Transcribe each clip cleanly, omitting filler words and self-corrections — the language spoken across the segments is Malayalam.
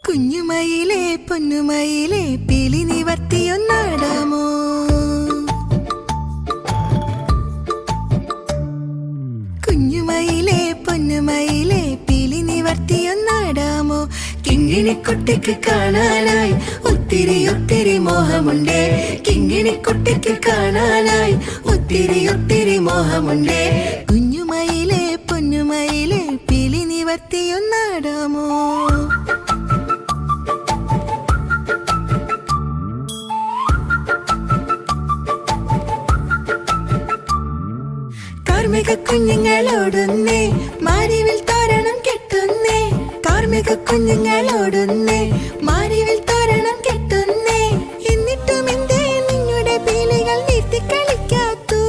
കുഞ്ഞുമയിലേ പൊന്നുമയിലേ പീലി നിവർത്തിയൊന്നാടാമോ? കുഞ്ഞുമയിലേ പൊന്നുമയിലേ പീലി നിവർത്തിയൊന്നാടാമോ? കിങ്ങിണിക്കുട്ടിക്ക് കാണാനായി ഒത്തിരി ഒത്തിരി മോഹമുണ്ടേ. കിങ്ങിണിക്കുട്ടിക്ക് കാണാനായി ഒത്തിരി ഒത്തിരി മോഹമുണ്ടേ. കുഞ്ഞുമയിലേ പൊന്നുമയിലേ പീലി നിവർത്തിയൊന്നാടാമോ? കാർമിക കുഞ്ഞുങ്ങളോടൊന്നേ മാരിവിൽ തോരണം കെട്ടുന്നേ. കാർമിക കുഞ്ഞുങ്ങളോടൊന്നേ മാരിവിൽ തോരണം കെട്ടുന്നേ. എന്നിട്ടും എന്തേ നിങ്ങളുടെ പീലികൾ നീട്ടിക്കളിക്കാത്തു?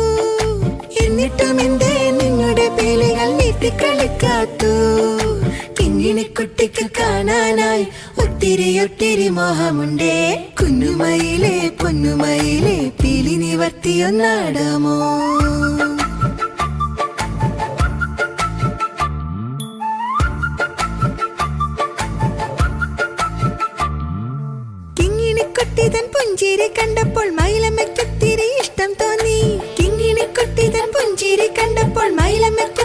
എന്നിട്ടും എന്തേ നിങ്ങളുടെ പീലികൾ നീട്ടിക്കളിക്കാത്തു? കിങ്ങിണിക്കുട്ടിക്ക് കാണാനായി ഒത്തിരി ഒത്തിരി മോഹമുണ്ടേ. കുഞ്ഞുമയിലേ പൊന്നുമയിലേ പീലി നിവർത്തിയൊന്നാടാമോ? കിങ്ങിണിക്കുട്ടിതൻ പുഞ്ചിരി കണ്ടപ്പോൾ മയിലമ്മയ്ക്കൊത്തിരി ഇഷ്ടം തോന്നി. കിങ്ങിണിക്കുട്ടിതൻ പുഞ്ചിരി കണ്ടപ്പോൾ മയിലമ്മയ്ക്ക്